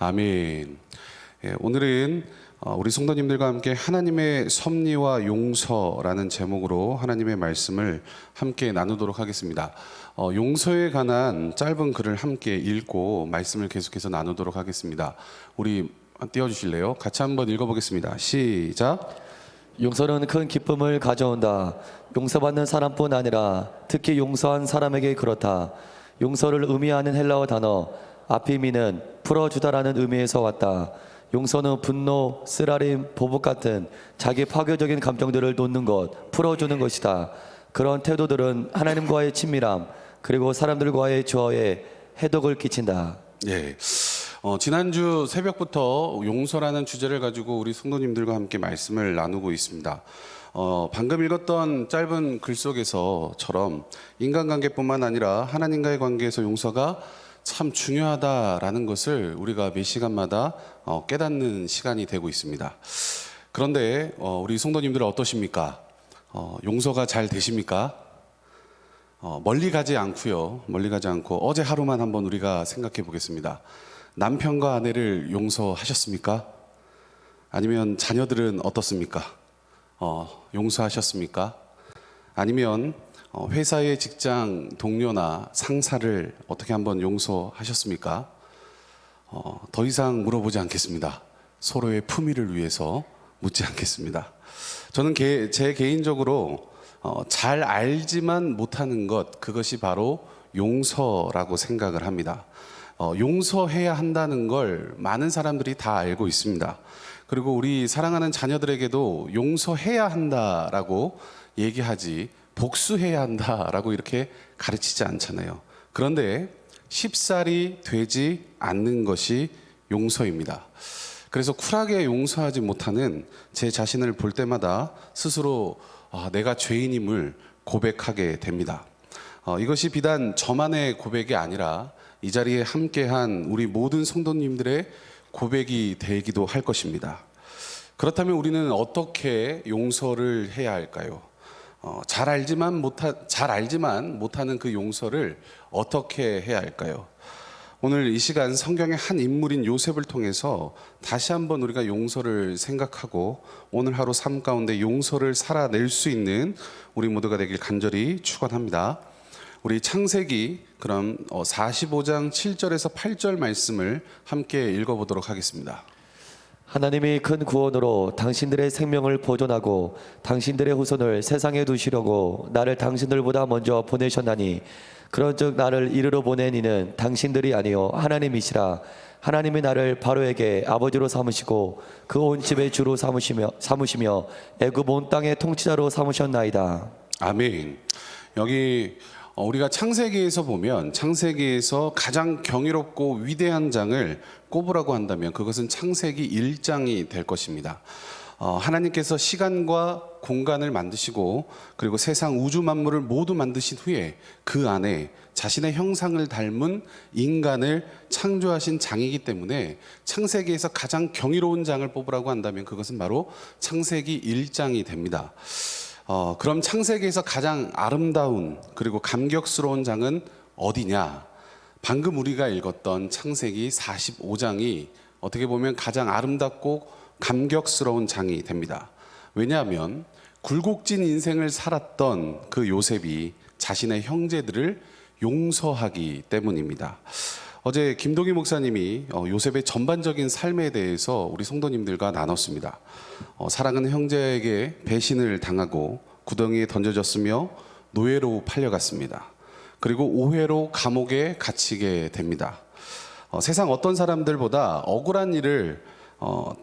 아멘. 오늘은 우리 성도님들과 함께 하나님의 섭리와 용서라는 제목으로 하나님의 말씀을 함께 나누도록 하겠습니다. 용서에 관한 짧은 글을 함께 읽고 말씀을 계속해서 나누도록 하겠습니다. 우리 띄워주실래요? 같이 한번 읽어보겠습니다. 시작. 용서는 큰 기쁨을 가져온다. 용서받는 사람뿐 아니라 특히 용서한 사람에게 그렇다. 용서를 의미하는 헬라어 단어 아피미는 풀어주다라는 의미에서 왔다. 용서는 분노, 쓰라림, 보복 같은 자기 파괴적인 감정들을 놓는 것, 풀어주는 것이다. 그런 태도들은 하나님과의 친밀함, 그리고 사람들과의 조화에 해독을 끼친다. 예. 지난주 새벽부터 용서라는 주제를 가지고 우리 성도님들과 함께 말씀을 나누고 있습니다. 방금 읽었던 짧은 글 속에서처럼 인간관계뿐만 아니라 하나님과의 관계에서 용서가 참 중요하다라는 것을 우리가 매 시간마다 깨닫는 시간이 되고 있습니다. 그런데 우리 성도님들은 어떠십니까? 용서가 잘 되십니까? 멀리 가지 않고요. 멀리 가지 않고 어제 하루만 한번 우리가 생각해 보겠습니다. 남편과 아내를 용서하셨습니까? 아니면 자녀들은 어떻습니까? 용서하셨습니까? 아니면 회사의 직장 동료나 상사를 어떻게 한번 용서하셨습니까? 더 이상 물어보지 않겠습니다. 서로의 품위를 위해서 묻지 않겠습니다. 저는 제 개인적으로 잘 알지만 못하는 것, 그것이 바로 용서라고 생각을 합니다. 용서해야 한다는 걸 많은 사람들이 다 알고 있습니다. 그리고 우리 사랑하는 자녀들에게도 용서해야 한다라고 얘기하지 복수해야 한다라고 이렇게 가르치지 않잖아요. 그런데 쉽사리 되지 않는 것이 용서입니다. 그래서 쿨하게 용서하지 못하는 제 자신을 볼 때마다 스스로 내가 죄인임을 고백하게 됩니다. 이것이 비단 저만의 고백이 아니라 이 자리에 함께한 우리 모든 성도님들의 고백이 되기도 할 것입니다. 그렇다면 우리는 어떻게 용서를 해야 할까요? 잘 알지만 못하는 그 용서를 어떻게 해야 할까요? 오늘 이 시간 성경의 한 인물인 요셉을 통해서 다시 한번 우리가 용서를 생각하고 오늘 하루 삶 가운데 용서를 살아낼 수 있는 우리 모두가 되길 간절히 축원합니다. 우리 창세기 그럼 45장 7절에서 8절 말씀을 함께 읽어보도록 하겠습니다. 하나님이 큰 구원으로 당신들의 생명을 보존하고 당신들의 후손을 세상에 두시려고 나를 당신들보다 먼저 보내셨나니 그런즉 나를 이르러 보낸 이는 당신들이 아니요 하나님이시라. 하나님이 나를 바로에게 아버지로 삼으시고 그 온 집의 주로 삼으시며 애굽 온 땅의 통치자로 삼으셨나이다. 아멘. 여기 우리가 창세기에서 보면 창세기에서 가장 경이롭고 위대한 장을 꼽으라고 한다면 그것은 창세기 1장이 될 것입니다. 하나님께서 시간과 공간을 만드시고 그리고 세상 우주 만물을 모두 만드신 후에 그 안에 자신의 형상을 닮은 인간을 창조하신 장이기 때문에 창세기에서 가장 경이로운 장을 뽑으라고 한다면 그것은 바로 창세기 1장이 됩니다. 그럼 창세기에서 가장 아름다운 그리고 감격스러운 장은 어디냐? 방금 우리가 읽었던 창세기 45장이 어떻게 보면 가장 아름답고 감격스러운 장이 됩니다. 왜냐하면 굴곡진 인생을 살았던 그 요셉이 자신의 형제들을 용서하기 때문입니다. 어제 김동희 목사님이 요셉의 전반적인 삶에 대해서 우리 성도님들과 나눴습니다. 사랑하는 형제에게 배신을 당하고 구덩이에 던져졌으며 노예로 팔려갔습니다. 그리고 오해로 감옥에 갇히게 됩니다. 세상 어떤 사람들보다 억울한 일을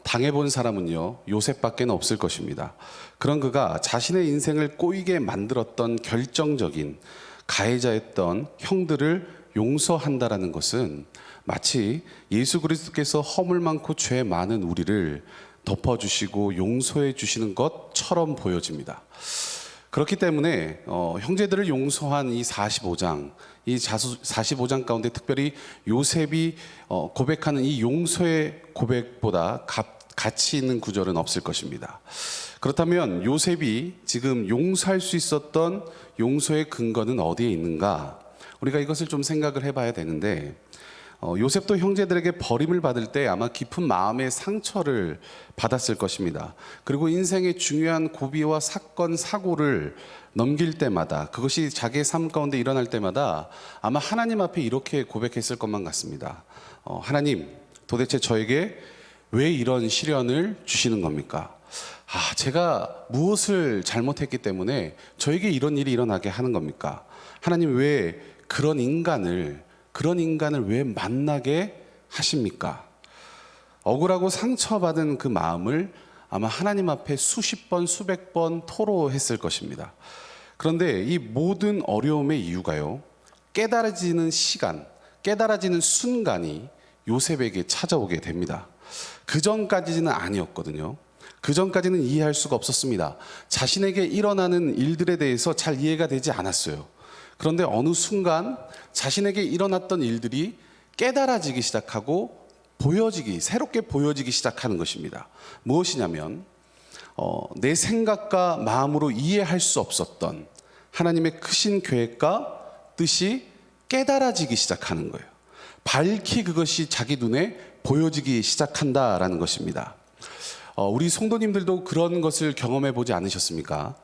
당해본 사람은요 요셉밖에 없을 것입니다. 그런 그가 자신의 인생을 꼬이게 만들었던 결정적인 가해자였던 형들을 용서한다라는 것은 마치 예수 그리스도께서 허물 많고 죄 많은 우리를 덮어주시고 용서해 주시는 것처럼 보여집니다. 그렇기 때문에 형제들을 용서한 이 45장, 이 45장 가운데 특별히 요셉이 고백하는 이 용서의 고백보다 가치 있는 구절은 없을 것입니다. 그렇다면 요셉이 지금 용서할 수 있었던 용서의 근거는 어디에 있는가? 우리가 이것을 좀 생각을 해봐야 되는데 요셉도 형제들에게 버림을 받을 때 아마 깊은 마음의 상처를 받았을 것입니다. 그리고 인생의 중요한 고비와 사건, 사고를 넘길 때마다, 그것이 자기의 삶 가운데 일어날 때마다 아마 하나님 앞에 이렇게 고백했을 것만 같습니다. 하나님, 도대체 저에게 왜 이런 시련을 주시는 겁니까? 제가 무엇을 잘못했기 때문에 저에게 이런 일이 일어나게 하는 겁니까? 하나님, 왜 그런 인간을 왜 만나게 하십니까? 억울하고 상처받은 그 마음을 아마 하나님 앞에 수십 번, 수백 번 토로했을 것입니다. 그런데 이 모든 어려움의 이유가요, 깨달아지는 시간, 깨달아지는 순간이 요셉에게 찾아오게 됩니다. 그 전까지는 아니었거든요. 그 전까지는 이해할 수가 없었습니다. 자신에게 일어나는 일들에 대해서 잘 이해가 되지 않았어요. 그런데 어느 순간 자신에게 일어났던 일들이 깨달아지기 시작하고 새롭게 보여지기 시작하는 것입니다. 무엇이냐면 내 생각과 마음으로 이해할 수 없었던 하나님의 크신 계획과 뜻이 깨달아지기 시작하는 거예요. 밝히 그것이 자기 눈에 보여지기 시작한다라는 것입니다. 우리 성도님들도 그런 것을 경험해 보지 않으셨습니까?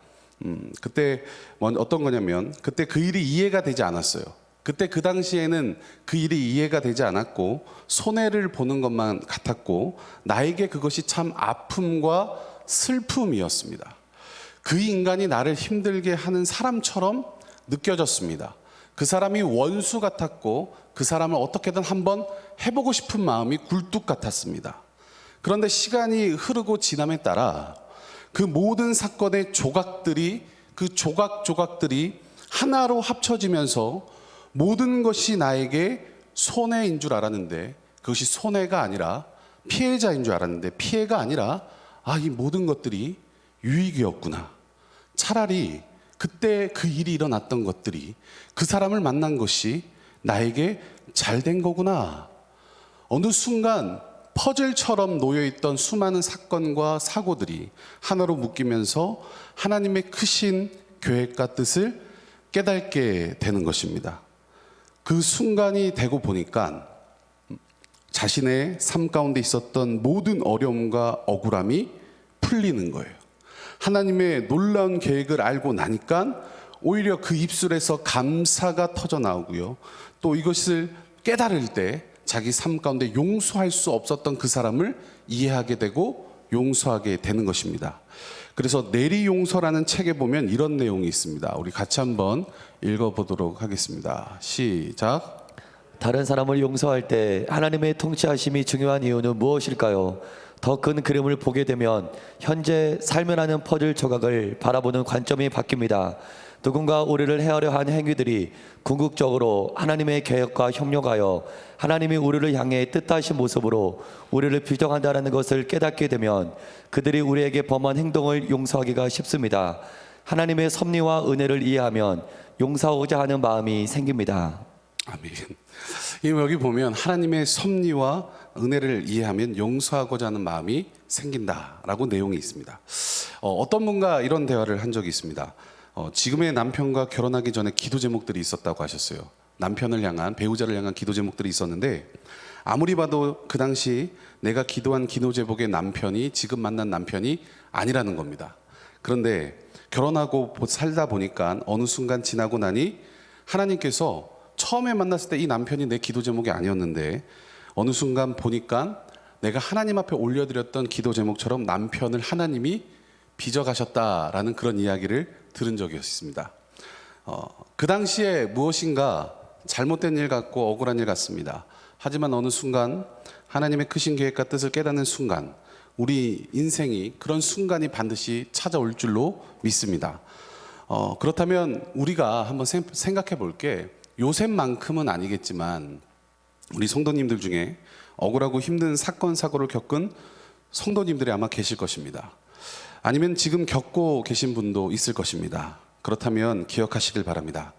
그때 어떤 거냐면, 그때 그 일이 이해가 되지 않았어요. 그때 그 당시에는 그 일이 이해가 되지 않았고 손해를 보는 것만 같았고 나에게 그것이 참 아픔과 슬픔이었습니다. 그 인간이 나를 힘들게 하는 사람처럼 느껴졌습니다. 그 사람이 원수 같았고 그 사람을 어떻게든 한번 해보고 싶은 마음이 굴뚝 같았습니다. 그런데 시간이 흐르고 지남에 따라 그 모든 사건의 조각들이 하나로 합쳐지면서 모든 것이 나에게 손해인 줄 알았는데 그것이 손해가 아니라 피해자인 줄 알았는데 피해가 아니라 이 모든 것들이 유익이었구나. 차라리 그때 그 일이 일어났던 것들이, 그 사람을 만난 것이 나에게 잘된 거구나. 어느 순간 퍼즐처럼 놓여있던 수많은 사건과 사고들이 하나로 묶이면서 하나님의 크신 계획과 뜻을 깨닫게 되는 것입니다. 그 순간이 되고 보니까 자신의 삶 가운데 있었던 모든 어려움과 억울함이 풀리는 거예요. 하나님의 놀라운 계획을 알고 나니까 오히려 그 입술에서 감사가 터져 나오고요. 또 이것을 깨달을 때 자기 삶 가운데 용서할 수 없었던 그 사람을 이해하게 되고 용서하게 되는 것입니다. 그래서 내리 용서라는 책에 보면 이런 내용이 있습니다. 우리 같이 한번 읽어보도록 하겠습니다. 시작. 다른 사람을 용서할 때 하나님의 통치하심이 중요한 이유는 무엇일까요? 더 큰 그림을 보게 되면 현재 삶이라는 퍼즐 조각을 바라보는 관점이 바뀝니다. 누군가 우리를 헤아려 한 행위들이 궁극적으로 하나님의 계획과 협력하여 하나님이 우리를 향해 뜻하신 모습으로 우리를 비정한다는 것을 깨닫게 되면 그들이 우리에게 범한 행동을 용서하기가 쉽습니다. 하나님의 섭리와 은혜를 이해하면 용서하고자 하는 마음이 생깁니다. 아멘. 여기 보면 하나님의 섭리와 은혜를 이해하면 용서하고자 하는 마음이 생긴다라고 내용이 있습니다. 어떤 분과 이런 대화를 한 적이 있습니다. 지금의 남편과 결혼하기 전에 기도 제목들이 있었다고 하셨어요. 남편을 향한, 배우자를 향한 기도 제목들이 있었는데 아무리 봐도 그 당시 내가 기도한 기도 제목의 남편이 지금 만난 남편이 아니라는 겁니다. 그런데 결혼하고 살다 보니까 어느 순간 지나고 나니 하나님께서 처음에 만났을 때 이 남편이 내 기도 제목이 아니었는데 어느 순간 보니까 내가 하나님 앞에 올려드렸던 기도 제목처럼 남편을 하나님이 빚어가셨다라는 그런 이야기를 들은 적이 있습니다. 그 당시에 무엇인가 잘못된 일 같고 억울한 일 같습니다. 하지만 어느 순간 하나님의 크신 계획과 뜻을 깨닫는 순간 우리 인생이 그런 순간이 반드시 찾아올 줄로 믿습니다. 그렇다면 우리가 한번 생각해 볼 게 요셉만큼은 아니겠지만 우리 성도님들 중에 억울하고 힘든 사건 사고를 겪은 성도님들이 아마 계실 것입니다. 아니면 지금 겪고 계신 분도 있을 것입니다. 그렇다면 기억하시길 바랍니다.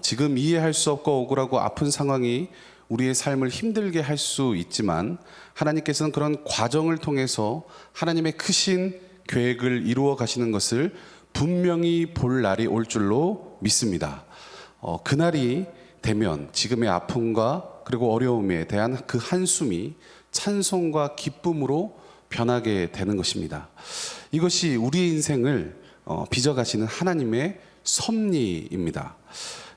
지금 이해할 수 없고 억울하고 아픈 상황이 우리의 삶을 힘들게 할 수 있지만 하나님께서는 그런 과정을 통해서 하나님의 크신 계획을 이루어 가시는 것을 분명히 볼 날이 올 줄로 믿습니다. 그날이 되면 지금의 아픔과 그리고 어려움에 대한 그 한숨이 찬송과 기쁨으로 변하게 되는 것입니다. 이것이 우리의 인생을 빚어가시는 하나님의 섭리입니다.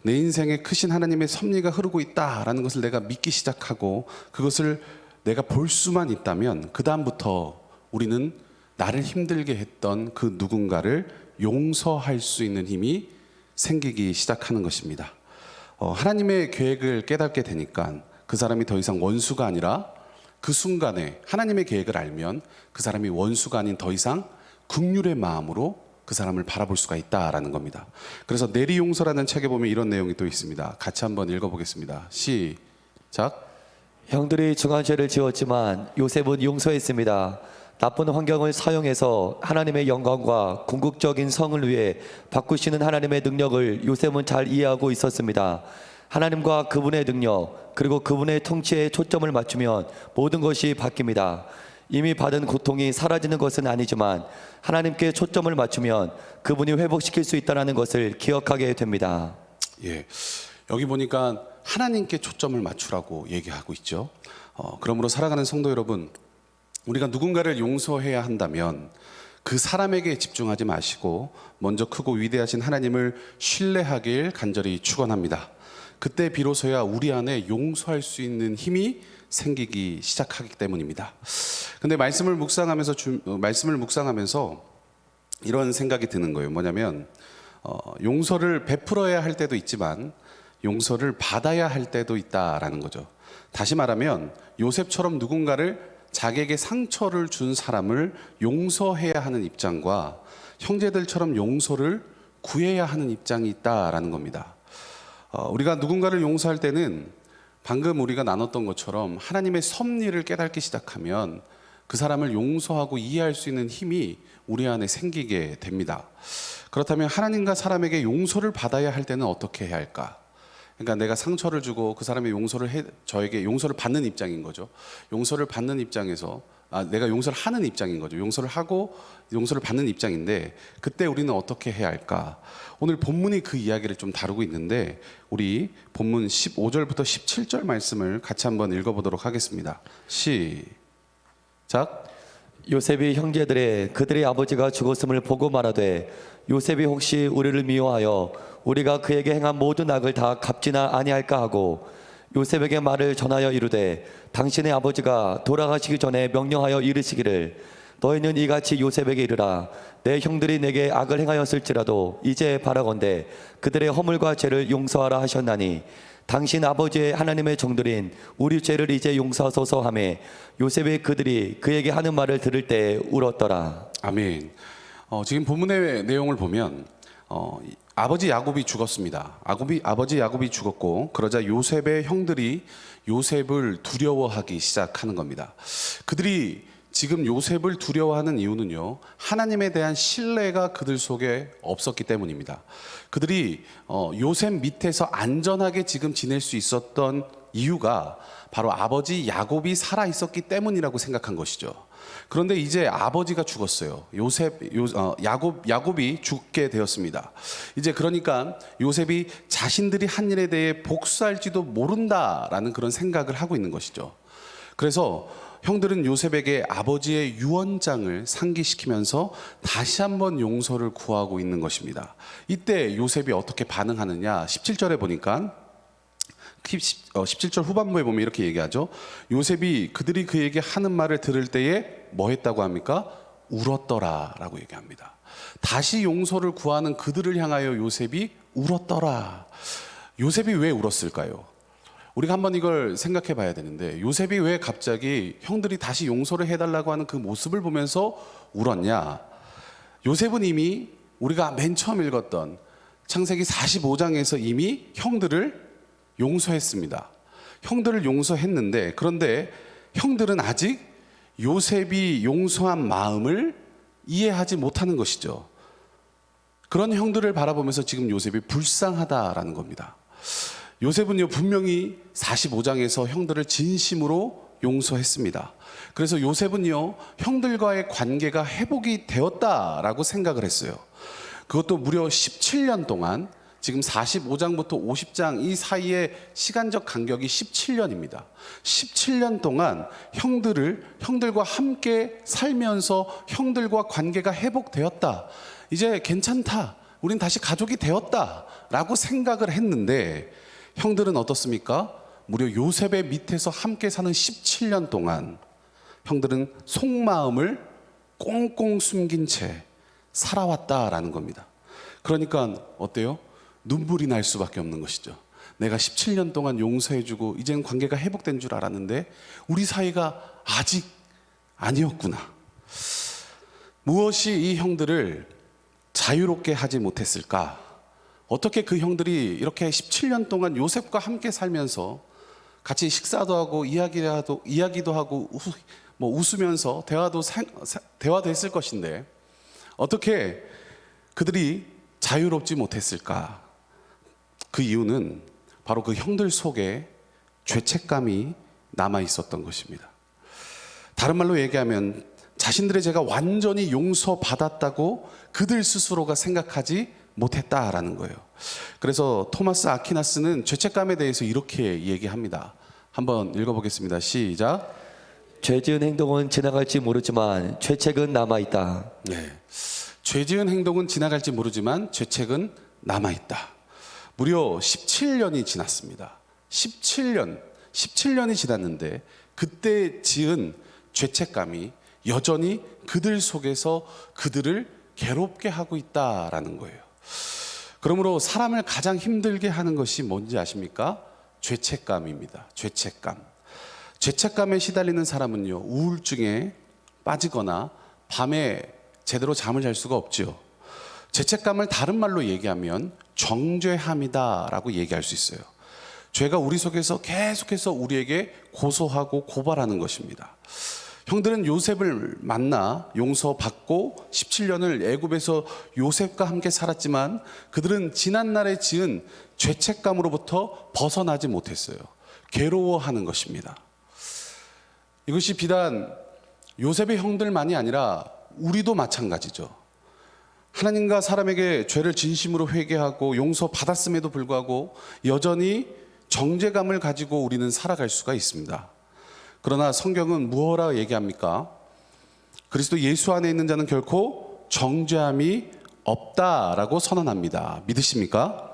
내 인생에 크신 하나님의 섭리가 흐르고 있다라는 것을 내가 믿기 시작하고 그것을 내가 볼 수만 있다면 그 다음부터 우리는 나를 힘들게 했던 그 누군가를 용서할 수 있는 힘이 생기기 시작하는 것입니다. 하나님의 계획을 깨닫게 되니까 그 사람이 더 이상 원수가 아니라 그 순간에 하나님의 계획을 알면 그 사람이 원수가 아닌 더 이상 긍휼의 마음으로 그 사람을 바라볼 수가 있다라는 겁니다. 그래서 내리용서라는 책에 보면 이런 내용이 또 있습니다. 같이 한번 읽어보겠습니다. 시작. 형들이 중한 죄를 지었지만 요셉은 용서했습니다. 나쁜 환경을 사용해서 하나님의 영광과 궁극적인 성을 위해 바꾸시는 하나님의 능력을 요셉은 잘 이해하고 있었습니다. 하나님과 그분의 능력 그리고 그분의 통치에 초점을 맞추면 모든 것이 바뀝니다. 이미 받은 고통이 사라지는 것은 아니지만 하나님께 초점을 맞추면 그분이 회복시킬 수 있다는 것을 기억하게 됩니다. 예, 여기 보니까 하나님께 초점을 맞추라고 얘기하고 있죠. 그러므로 살아가는 성도 여러분, 우리가 누군가를 용서해야 한다면 그 사람에게 집중하지 마시고 먼저 크고 위대하신 하나님을 신뢰하길 간절히 축원합니다. 그때 비로소야 우리 안에 용서할 수 있는 힘이 생기기 시작하기 때문입니다. 근데 말씀을 묵상하면서 이런 생각이 드는 거예요. 뭐냐면 용서를 베풀어야 할 때도 있지만 용서를 받아야 할 때도 있다라는 거죠. 다시 말하면 요셉처럼 누군가를 자기에게 상처를 준 사람을 용서해야 하는 입장과 형제들처럼 용서를 구해야 하는 입장이 있다라는 겁니다. 우리가 누군가를 용서할 때는 방금 우리가 나눴던 것처럼 하나님의 섭리를 깨닫기 시작하면 그 사람을 용서하고 이해할 수 있는 힘이 우리 안에 생기게 됩니다. 그렇다면 하나님과 사람에게 용서를 받아야 할 때는 어떻게 해야 할까? 그러니까 내가 상처를 주고 그 사람의 저에게 용서를 받는 입장인 거죠. 용서를 받는 입장에서 내가 용서를 하는 입장인 거죠. 용서를 하고 용서를 받는 입장인데 그때 우리는 어떻게 해야 할까? 오늘 본문이 그 이야기를 좀 다루고 있는데 우리 본문 15절부터 17절 말씀을 같이 한번 읽어보도록 하겠습니다. 시작. 요셉이 형제들의 그들의 아버지가 죽었음을 보고 말하되 요셉이 혹시 우리를 미워하여 우리가 그에게 행한 모든 악을 다 갚지나 아니할까 하고 요셉에게 말을 전하여 이르되 당신의 아버지가 돌아가시기 전에 명령하여 이르시기를 너희는 이같이 요셉에게 이르라 내 형들이 내게 악을 행하였을지라도 이제 바라건대 그들의 허물과 죄를 용서하라 하셨나니 당신 아버지의 하나님의 종들인 우리 죄를 이제 용서하소서 하며 요셉이 그들이 그에게 하는 말을 들을 때 울었더라. 아멘. 지금 본문의 내용을 보면 아버지 야곱이 죽었습니다. 아버지 야곱이 죽었고 그러자 요셉의 형들이 요셉을 두려워하기 시작하는 겁니다. 그들이 지금 요셉을 두려워하는 이유는요, 하나님에 대한 신뢰가 그들 속에 없었기 때문입니다. 그들이 요셉 밑에서 안전하게 지금 지낼 수 있었던 이유가 바로 아버지 야곱이 살아 있었기 때문이라고 생각한 것이죠. 그런데 이제 아버지가 죽었어요. 야곱이 죽게 되었습니다. 이제 그러니까 요셉이 자신들이 한 일에 대해 복수할지도 모른다라는 그런 생각을 하고 있는 것이죠. 그래서 형들은 요셉에게 아버지의 유언장을 상기시키면서 다시 한번 용서를 구하고 있는 것입니다. 이때 요셉이 어떻게 반응하느냐? 17절에 보니까 17절 후반부에 보면 이렇게 얘기하죠. 요셉이 그들이 그에게 하는 말을 들을 때에 뭐 했다고 합니까? 울었더라 라고 얘기합니다. 다시 용서를 구하는 그들을 향하여 요셉이 울었더라. 요셉이 왜 울었을까요? 우리가 한번 이걸 생각해 봐야 되는데 요셉이 왜 갑자기 형들이 다시 용서를 해달라고 하는 그 모습을 보면서 울었냐? 요셉은 이미 우리가 맨 처음 읽었던 창세기 45장에서 이미 형들을 용서했습니다. 형들을 용서했는데 그런데 형들은 아직 요셉이 용서한 마음을 이해하지 못하는 것이죠. 그런 형들을 바라보면서 지금 요셉이 불쌍하다라는 겁니다. 요셉은요 분명히 45장에서 형들을 진심으로 용서했습니다. 그래서 요셉은요 형들과의 관계가 회복이 되었다라고 생각을 했어요. 그것도 무려 17년 동안 지금 45장부터 50장 이 사이의 시간적 간격이 17년입니다. 17년 동안 형들과 함께 살면서 형들과 관계가 회복되었다. 이제 괜찮다. 우린 다시 가족이 되었다라고 생각을 했는데 형들은 어떻습니까? 무려 요셉의 밑에서 함께 사는 17년 동안 형들은 속마음을 꽁꽁 숨긴 채 살아왔다라는 겁니다. 그러니까 어때요? 눈물이 날 수밖에 없는 것이죠. 내가 17년 동안 용서해주고 이제는 관계가 회복된 줄 알았는데 우리 사이가 아직 아니었구나. 무엇이 이 형들을 자유롭게 하지 못했을까? 어떻게 그 형들이 이렇게 17년 동안 요셉과 함께 살면서 같이 식사도 하고 이야기도 하고 웃으면서 대화도 했을 것인데 어떻게 그들이 자유롭지 못했을까? 그 이유는 바로 그 형들 속에 죄책감이 남아 있었던 것입니다. 다른 말로 얘기하면 자신들의 죄가 완전히 용서받았다고 그들 스스로가 생각하지 못했다라는 거예요. 그래서 토마스 아퀴나스는 죄책감에 대해서 이렇게 얘기합니다. 한번 읽어보겠습니다. 시작. 죄 지은 행동은 지나갈지 모르지만 죄책은 남아있다. 네. 죄 지은 행동은 지나갈지 모르지만 죄책은 남아있다. 무려 17년이 지났습니다. 17년이 지났는데 그때 지은 죄책감이 여전히 그들 속에서 그들을 괴롭게 하고 있다라는 거예요. 그러므로 사람을 가장 힘들게 하는 것이 뭔지 아십니까? 죄책감입니다. 죄책감에 시달리는 사람은요, 우울증에 빠지거나 밤에 제대로 잠을 잘 수가 없죠. 죄책감을 다른 말로 얘기하면 정죄함이다라고 얘기할 수 있어요. 죄가 우리 속에서 계속해서 우리에게 고소하고 고발하는 것입니다. 형들은 요셉을 만나 용서받고 17년을 애굽에서 요셉과 함께 살았지만 그들은 지난날에 지은 죄책감으로부터 벗어나지 못했어요. 괴로워하는 것입니다. 이것이 비단 요셉의 형들만이 아니라 우리도 마찬가지죠. 하나님과 사람에게 죄를 진심으로 회개하고 용서받았음에도 불구하고 여전히 정죄감을 가지고 우리는 살아갈 수가 있습니다. 그러나 성경은 무엇라 얘기합니까? 그리스도 예수 안에 있는 자는 결코 정죄함이 없다라고 선언합니다. 믿으십니까?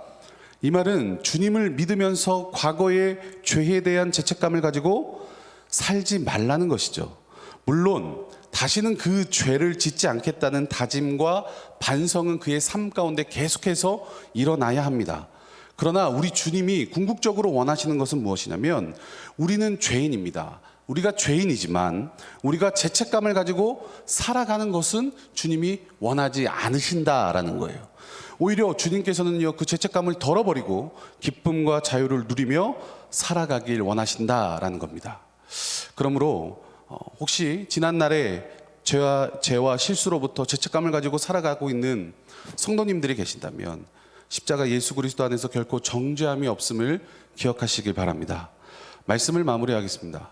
이 말은 주님을 믿으면서 과거의 죄에 대한 죄책감을 가지고 살지 말라는 것이죠. 물론 다시는 그 죄를 짓지 않겠다는 다짐과 반성은 그의 삶 가운데 계속해서 일어나야 합니다. 그러나 우리 주님이 궁극적으로 원하시는 것은 무엇이냐면 우리는 죄인입니다. 우리가 죄인이지만 우리가 죄책감을 가지고 살아가는 것은 주님이 원하지 않으신다라는 거예요. 오히려 주님께서는요, 그 죄책감을 덜어버리고 기쁨과 자유를 누리며 살아가길 원하신다라는 겁니다. 그러므로 혹시 지난날에 죄와 실수로부터 죄책감을 가지고 살아가고 있는 성도님들이 계신다면 십자가 예수 그리스도 안에서 결코 정죄함이 없음을 기억하시길 바랍니다. 말씀을 마무리하겠습니다.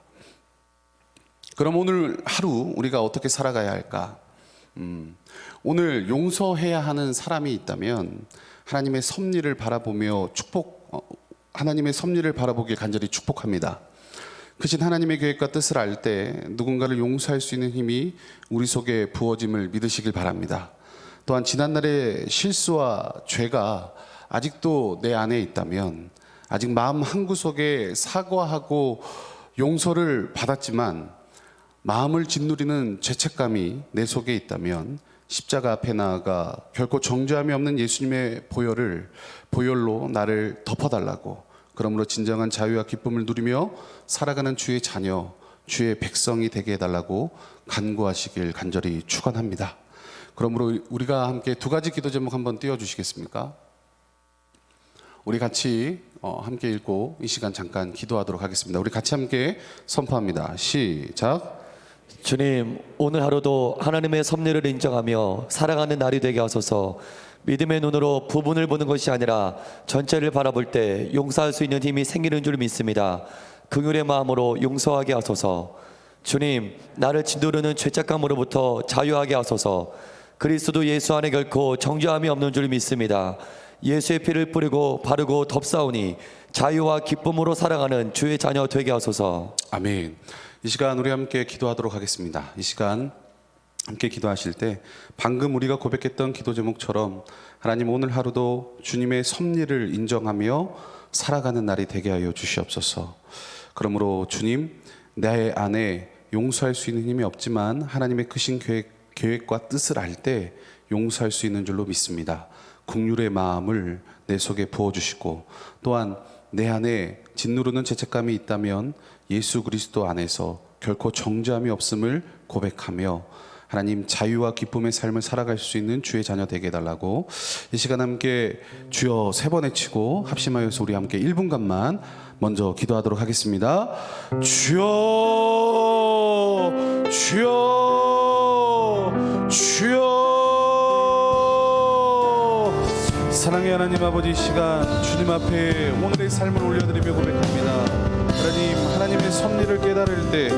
그럼 오늘 하루 우리가 어떻게 살아가야 할까? 오늘 용서해야 하는 사람이 있다면 하나님의 섭리를 바라보며 하나님의 섭리를 바라보길 간절히 축복합니다. 크신 하나님의 계획과 뜻을 알 때 누군가를 용서할 수 있는 힘이 우리 속에 부어짐을 믿으시길 바랍니다. 또한 지난날의 실수와 죄가 아직도 내 안에 있다면 아직 마음 한구석에 사과하고 용서를 받았지만 마음을 짓누리는 죄책감이 내 속에 있다면 십자가 앞에 나아가 결코 정죄함이 없는 예수님의 보혈로 나를 덮어달라고, 그러므로 진정한 자유와 기쁨을 누리며 살아가는 주의 자녀, 주의 백성이 되게 해달라고 간구하시길 간절히 축원합니다. 그러므로 우리가 함께 두 가지 기도 제목 한번 띄워주시겠습니까? 우리 같이 함께 읽고 이 시간 잠깐 기도하도록 하겠습니다. 우리 같이 함께 선포합니다. 시작. 주님, 오늘 하루도 하나님의 섭리를 인정하며 살아가는 날이 되게 하소서. 믿음의 눈으로 부분을 보는 것이 아니라 전체를 바라볼 때 용서할 수 있는 힘이 생기는 줄 믿습니다. 긍휼의 마음으로 용서하게 하소서. 주님, 나를 짓누르는 죄책감으로부터 자유하게 하소서. 그리스도 예수 안에 결코 정죄함이 없는 줄 믿습니다. 예수의 피를 뿌리고 바르고 덥사오니 자유와 기쁨으로 살아가는 주의 자녀 되게 하소서. 아멘. 이 시간 우리 함께 기도하도록 하겠습니다. 이 시간 함께 기도하실 때 방금 우리가 고백했던 기도 제목처럼 하나님 오늘 하루도 주님의 섭리를 인정하며 살아가는 날이 되게 하여 주시옵소서. 그러므로 주님, 내 안에 용서할 수 있는 힘이 없지만 하나님의 크신 계획과 뜻을 알 때 용서할 수 있는 줄로 믿습니다. 긍휼의 마음을 내 속에 부어주시고 또한 내 안에 짓누르는 죄책감이 있다면 예수 그리스도 안에서 결코 정죄함이 없음을 고백하며 하나님 자유와 기쁨의 삶을 살아갈 수 있는 주의 자녀 되게 해달라고 이 시간 함께 주여 3번 외치고 합심하여서 우리 함께 1분간만 먼저 기도하도록 하겠습니다. 주여 주여 주여. 사랑의 하나님 아버지, 이 시간 주님 앞에 오늘의 삶을 올려드리며 고백합니다. 하나님의 섭리를 깨달을 때,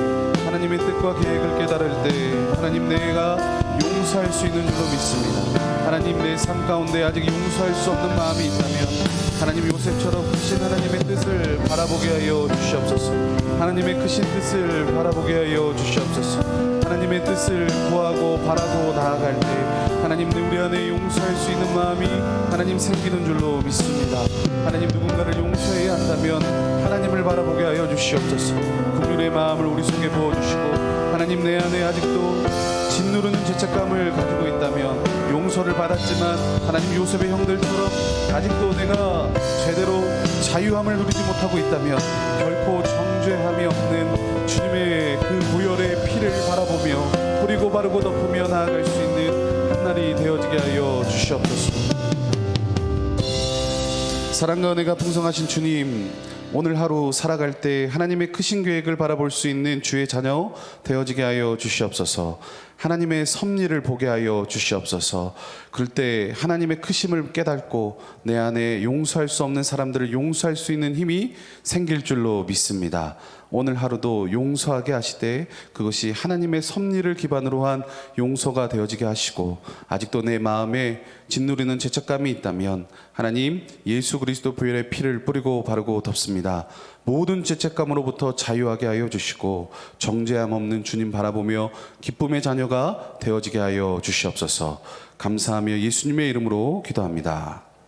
하나님의 뜻과 계획을 깨달을 때 하나님 내가 용서할 수 있는 줄로 믿습니다. 하나님 내 삶 가운데 아직 용서할 수 없는 마음이 있다면 하나님 요셉처럼 크신 하나님의 뜻을 바라보게 하여 주시옵소서. 하나님의 크신 뜻을 바라보게 하여 주시옵소서. 하나님의 뜻을 구하고 바라고 나아갈 때 하나님 우리 안에 용서할 수 있는 마음이 하나님 생기는 줄로 믿습니다. 하나님 누군가를 용서해야 한다면 하나님을 바라보게 하여 주시옵소서. 긍휼의 마음을 우리 속에 부어주시고 하나님 내 안에 아직도 짓누르는 죄책감을 가지고 있다면 용서를 받았지만 하나님 요셉의 형들처럼 아직도 내가 제대로 자유함을 누리지 못하고 있다면 결코 정죄함이 없는 주님의 그 보혈의 피를 바라보며 뿌리고 바르고 덮으며 나아갈 수 있는 한날이 되어지게 하여 주시옵소서. 사랑과 은혜가 풍성하신 주님, 오늘 하루 살아갈 때 하나님의 크신 계획을 바라볼 수 있는 주의 자녀 되어지게 하여 주시옵소서. 하나님의 섭리를 보게 하여 주시옵소서. 그럴 때 하나님의 크심을 깨닫고 내 안에 용서할 수 없는 사람들을 용서할 수 있는 힘이 생길 줄로 믿습니다. 오늘 하루도 용서하게 하시되 그것이 하나님의 섭리를 기반으로 한 용서가 되어지게 하시고 아직도 내 마음에 짓누르는 죄책감이 있다면 하나님 예수 그리스도 보혈의 피를 뿌리고 바르고 덮습니다. 모든 죄책감으로부터 자유하게 하여 주시고 정죄함 없는 주님 바라보며 기쁨의 자녀가 되어지게 하여 주시옵소서. 감사하며 예수님의 이름으로 기도합니다.